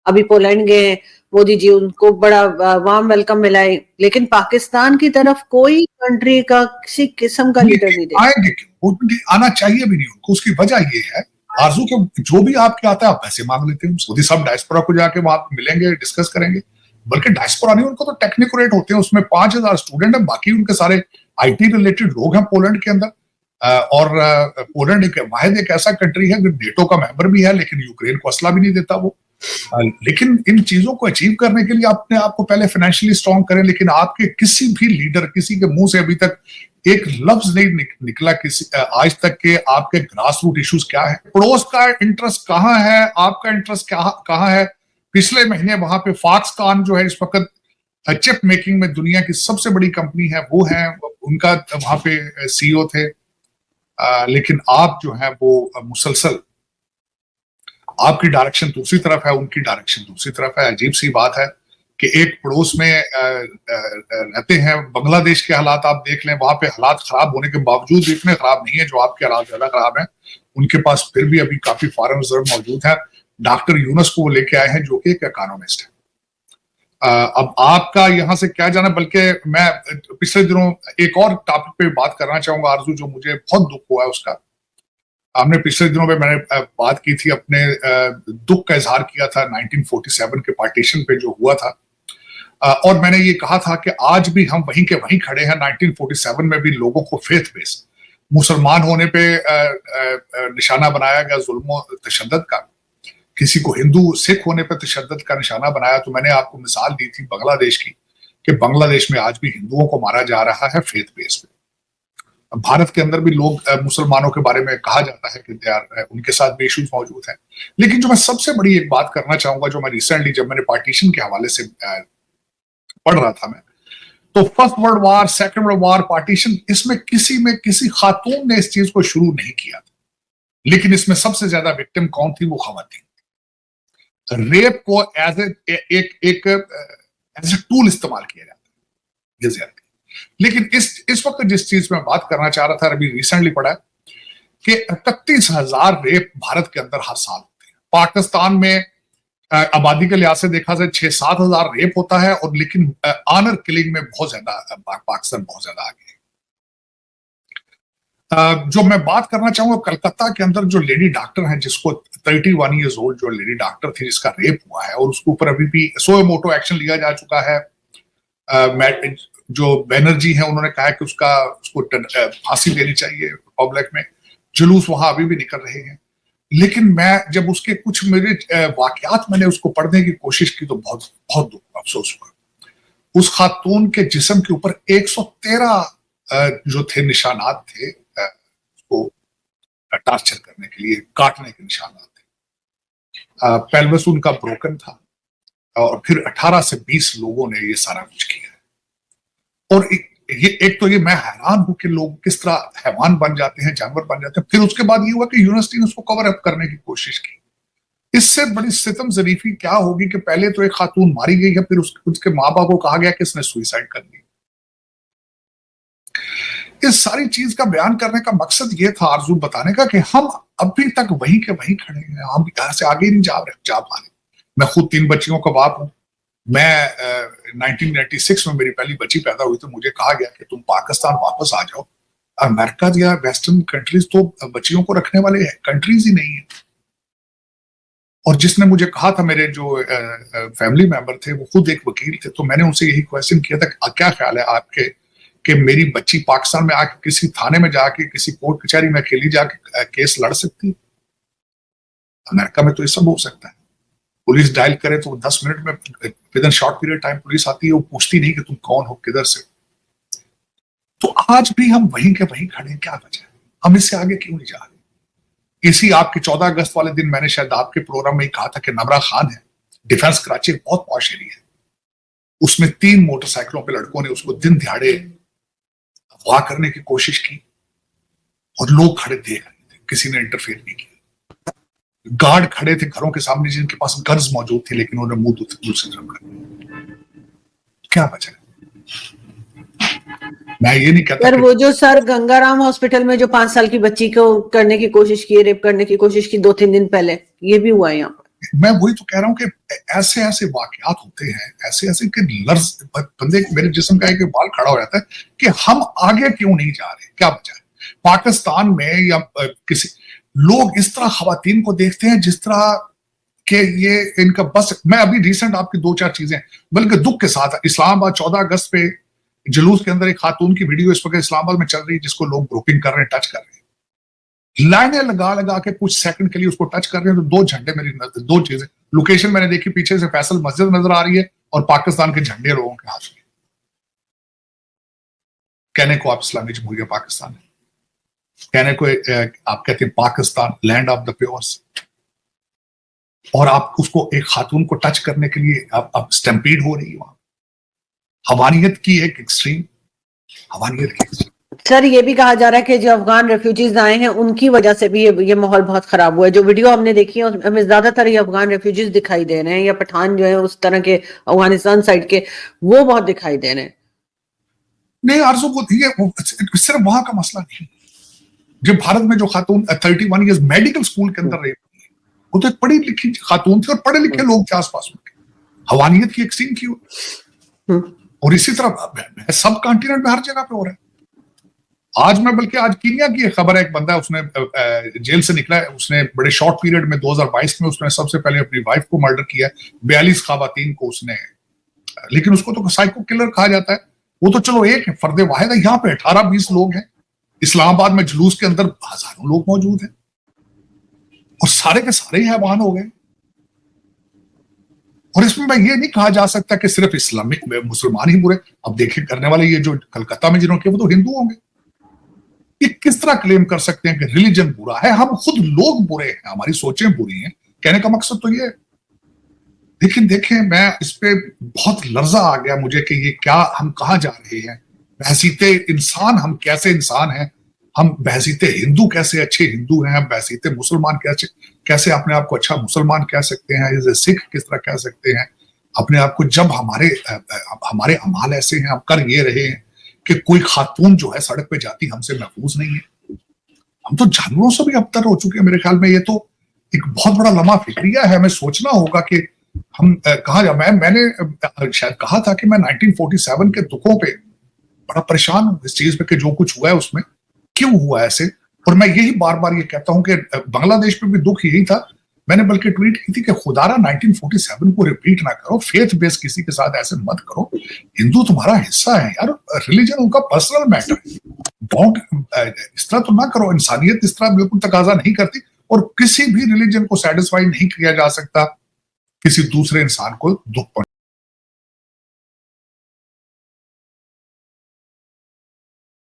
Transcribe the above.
अभी पोलैंड गए मोदी जी, उनको बड़ा वार्म वेलकम मिला है, लेकिन पाकिस्तान की तरफ कोई कंट्री का किसी किस्म का लीडर नहीं देखा। आएंगे क्यों? आना चाहिए भी नहीं उनको। उसकी वजह ये है आरजू के जो भी आपके आता है आप पैसे मांग लेते हैं। मोदी साहब डायस्पोरा को जाके वहां मिलेंगे, डिस्कस करेंगे। बल्कि डायस्पोरा नहीं, उनको तो टेक्निकोरेट होते हैं, उसमें 5000 स्टूडेंट है, बाकी उनके सारे आईटी रिलेटेड लोग हैं पोलैंड के अंदर। और पोलैंड एक ऐसा कंट्री है जो नेटो का मेंबर भी है, लेकिन यूक्रेन को असला भी नहीं देता वो। लेकिन इन चीजों को अचीव करने के लिए अपने आप को पहले फाइनेंशियली स्ट्रांग करें। लेकिन आपके किसी भी लीडर, किसी के मुंह से अभी तक एक लफ्ज नहीं निकला किसी आज तक के आपके ग्रास रूट इश्यूज क्या है, पड़ोस का इंटरेस्ट कहां है, आपका इंटरेस्ट कहां है। पिछले महीने वहां पे फॉक्सकॉन जो है इस वक्त चिप मेकिंग में दुनिया की सबसे बड़ी कंपनी है, वो है, उनका वहां पे सीईओ थे। लेकिन आप जो है वो मुसलसल, आपकी डायरेक्शन दूसरी तरफ है, उनकी डायरेक्शन दूसरी तरफ है। अजीब सी बात है कि एक पड़ोस में रहते हैं। बांग्लादेश के हालात आप देख लें, वहां पे हालात खराब होने के बावजूद इतने खराब नहीं है जो आपके हालात ज्यादा खराब हैं। उनके पास फिर भी अभी काफी फॉरेन रिजर्व मौजूद है। डॉक्टर यूनस को वो लेके आए हैं जो कि एक इकोनॉमिस्ट है। अब आपका यहां से क्या जाना। बल्कि मैं पिछले दिनों एक और टॉपिक पे बात करना चाहूंगा आरजू, जो मुझे बहुत दुख हुआ है उसका। हमने पिछले दिनों में मैंने बात की थी, अपने दुख का इजहार किया था 1947 के पार्टीशन पे जो हुआ था। और मैंने ये कहा था कि आज भी हम वहीं के वहीं खड़े हैं। 1947 में भी लोगों को फेथ बेस्ड मुसलमान होने पे निशाना बनाया गया, जुल्म तशद्दुद का। किसी को हिंदू सिख होने पर तशद्दुद का निशाना बनाया। तो मैंने आपको मिसाल दी थी बांग्लादेश की, कि बांग्लादेश में आज भी हिंदुओं को मारा जा रहा है फेथ बेस पे। भारत के अंदर भी लोग मुसलमानों के बारे में कहा जाता है कि उनके साथ भी इश्यूज मौजूद हैं। लेकिन जो मैं सबसे बड़ी एक बात करना चाहूंगा, जो मैं रिसेंटली जब मैंने पार्टीशन के हवाले से पढ़ रहा था मैं, तो first world war, second world war, partition, इसमें किसी खातून ने इस चीज को शुरू नहीं किया था। लेकिन इसमें सबसे ज्यादा विक्टिम कौन थी? वो खवातीन। रेप को एज ए टूल इस्तेमाल किया जाता है। लेकिन इस वक्त जिस चीज में बात करना चाह रहा था, अभी रिसेंटली पढ़ा कि 31,000 रेप भारत के अंदर हर साल होते हैं। पाकिस्तान में आबादी के लिहाज से देखा जाए 6-7 हजार रेप होता है, और लेकिन ऑनर किलिंग में बहुत ज्यादा पाकिस्तान बहुत ज्यादा आगे है। जो मैं बात करना चाहूंगा, कलकत्ता के अंदर जो लेडी डॉक्टर है, जिसको 31 ईयर्स ओल्ड जो लेडी डॉक्टर थी, जिसका रेप हुआ है, और उसके ऊपर अभी भी सो मोटो एक्शन लिया जा चुका है। जो बैनर्जी है उन्होंने कहा कि उसको फांसी देनी चाहिए। पब्लिक में जुलूस वहां अभी भी निकल रहे हैं। लेकिन मैं जब उसके कुछ मेरे वाकयात मैंने उसको पढ़ने की कोशिश की, तो बहुत बहुत दुख, अफसोस हुआ। उस खातून के जिस्म के ऊपर 113 जो थे निशानात थे, उसको टार्चर करने के लिए, काटने के निशानात थे। पेल्विस उनका ब्रोकन था, और फिर 18 से 20 लोगों ने ये सारा कुछ किया। और एक तो ये मैं हैरान हूं कि लोग किस तरह हैवान बन जाते हैं, जानवर बन जाते हैं। फिर उसके बाद ये हुआ कि यूनिवर्सिटी ने उसको कवर अप करने की कोशिश की। इससे बड़ी सितम ज़रीफी क्या होगी कि पहले तो एक खातून मारी गई है, फिर उसके माँ बाप को कहा गया कि इसने सुइसाइड कर ली। इस सारी चीज का बयान करने का मकसद ये था आरजू, बताने का कि हम अभी तक वहीं के वहीं खड़े हैं, हम यहां से आगे नहीं जा पा रहे। मैं खुद 3 बच्चियों का बाप हूं। मैं 1996 में मेरी पहली बच्ची पैदा हुई तो मुझे कहा गया कि तुम पाकिस्तान वापस आ जाओ। अमेरिका या वेस्टर्न कंट्रीज तो बच्चियों को रखने वाले कंट्रीज ही नहीं है। और जिसने मुझे कहा था, मेरे जो फैमिली मेंबर थे, वो खुद एक वकील थे, तो मैंने उनसे यही क्वेश्चन किया था, क्या ख्याल है आपके कि मेरी बच्ची पाकिस्तान में आके किसी थाने में जाके, किसी कोर्ट कचहरी में अकेली जाके केस लड़ सकती? अमेरिका में तो ये सब हो सकता है। पुलिस डायल करे तो 10 मिनट में, with in short period time police आती है, वो पूछती नहीं कि तुम कौन हो, किधर से। तो आज भी हम वहीं के वहीं खड़े हैं। क्या वजह है? हम इससे आगे क्यों नहीं जा रहे? इसी आपके 14 अगस्त वाले दिन मैंने शायद आपके प्रोग्राम में ही कहा था कि नमरा खान है, डिफेंस कराची बहुत पॉश एरिया है, उसमें 3 मोटरसाइकिलों पे लड़कों ने उसको दिन दिहाड़े अगवा करने की कोशिश की, और लोग खड़े देख रहे थे, किसी ने इंटरफेयर नहीं किया। गार्ड खड़े थे घरों के सामने जिनके पास गन्स मौजूद थी, लेकिन उन्होंने मुंह दूसरी तरफ कर दिया। क्या वजह है? मैं ये नहीं कहता वो जो सर गंगाराम हॉस्पिटल में जो 5 साल की बच्ची को करने की कोशिश की, रेप करने की कोशिश की 2-3 दिन पहले, ये भी हुआ है यहाँ पर। मैं वही तो कह रहा हूं कि ऐसे ऐसे वाकयात होते हैं, ऐसे ऐसे कि लर्ज बंदे मेरे जिस्म का एक बाल खड़ा हो जाता है कि हम आगे क्यों नहीं जा रहे, क्या वजह है? पाकिस्तान में या किसी लोग इस तरह खवातीन को देखते हैं जिस तरह कि ये इनका बस। मैं अभी रिसेंट आपकी 2-4 चीजें बल्कि दुख के साथ, इस्लामाबाद 14 अगस्त पे जुलूस के अंदर एक खातून की वीडियो इस वक्त इस्लामाबाद में चल रही है जिसको लोग ग्रुपिंग कर रहे हैं, टच कर रहे हैं, लाइनें लगा लगा के कुछ सेकंड के लिए उसको टच कर रहे हैं। तो 2 झंडे मेरी नजर, 2 चीजें, लोकेशन मैंने देखी, पीछे से फैसल मस्जिद नजर आ रही है और पाकिस्तान के झंडे लोगों के हाथ में। कहने को आप इस्लामी जमहूरिया पाकिस्तान है, कहने को आप कहते हैं पाकिस्तान लैंड ऑफ द प्योर्स, और आप उसको एक खातून को टच करने के लिए आप स्टैम्पीड हो रही है वहां। हवानियत की एक एक्सट्रीम, हवानियत की एक्सट्रीम। सर ये भी कहा जा रहा है कि जो अफगान रेफ्यूजीज आए हैं उनकी वजह से भी ये माहौल बहुत खराब हुआ है। जो वीडियो हमने देखी है उसमें ज्यादातर ये अफगान रेफ्यूजीज दिखाई दे रहे हैं, या पठान जो है उस तरह के अफगानिस्तान साइड के, वो बहुत दिखाई दे रहे हैं। नहीं आरज़ू को ये सिर्फ वहां का मसला नहीं। जब भारत में जो खातून 31 ईयर्स मेडिकल स्कूल के अंदर रही, वो तो एक पढ़ी लिखी खातून थी और पढ़े लिखे लोग थे आसपास उनके। हवानियत की एक्सट्रीम थी। और इसी तरह सब कॉन्टिनेंट में हर जगह पे हो रहा है। आज मैं बल्कि आज कीनिया की एक खबर है, एक बंदा उसने जेल से निकला है, उसने बड़े शॉर्ट पीरियड में 2022 में उसने सबसे पहले अपनी वाइफ को मर्डर किया, 42 खवातीन को उसने, लेकिन उसको तो साइको किलर कहा जाता है। वो तो चलो एक फर्दे वाहिद है, यहाँ पे 18-20 लोग हैं। इस्लामाबाद में जुलूस के अंदर हजारों लोग मौजूद हैं और सारे के सारे हैवान हो गए। और इसमें मैं ये नहीं कहा जा सकता कि सिर्फ इस्लामिक मुसलमान ही बुरे। अब देखें करने वाले ये जो कलकत्ता में जिन्होंने किया वो तो हिंदू होंगे। ये किस तरह क्लेम कर सकते हैं कि रिलीजन बुरा है? हम खुद लोग बुरे हैं, हमारी सोचें बुरी हैं। कहने का मकसद तो ये है। लेकिन देखें, मैं इस पे बहुत लर्जा आ गया मुझे कि ये क्या, हम कहाँ जा रहे हैं? बहसीते इंसान हम कैसे इंसान हैं? हम बहसीते हिंदू कैसे अच्छे हिंदू हैं? हम बहसीते मुसलमान कैसे अपने आप को अच्छा मुसलमान कह सकते हैं? जैसे सिख किस तरह कह सकते हैं अपने आप को, जब हमारे अमाल ऐसे हैं, हम कर ये रहे हैं कि कोई खातून जो है सड़क पे जाती हमसे महफूज नहीं है। हम तो जानवरों से भी अबतर हो चुके हैं मेरे ख्याल में। ये तो एक बहुत बड़ा लम्हा फिक्रिया है। हमें सोचना होगा कि हम कहाँ जा। मैंने शायद कहा था कि मैं 1947 के दुखों पे बड़ा परेशान हूं, इस चीज पे कि जो कुछ हुआ है उसमें क्यों हुआ ऐसे। और मैं यही बार बार ये कहता हूं कि बांग्लादेश पे भी दुख यही था। मैंने बल्कि ट्वीट की थी कि खुदारा 1947 को रिपीट ना करो, फेथ बेस किसी के साथ ऐसे मत करो। हिंदू तुम्हारा हिस्सा है यार, रिलीजन उनका पर्सनल मैटर है। डोंट इस तरह तो ना करो। इंसानियत इस तरह बिल्कुल तकाजा नहीं करती, और किसी भी रिलीजन को सेटिस्फाई नहीं किया जा सकता किसी दूसरे इंसान को दुख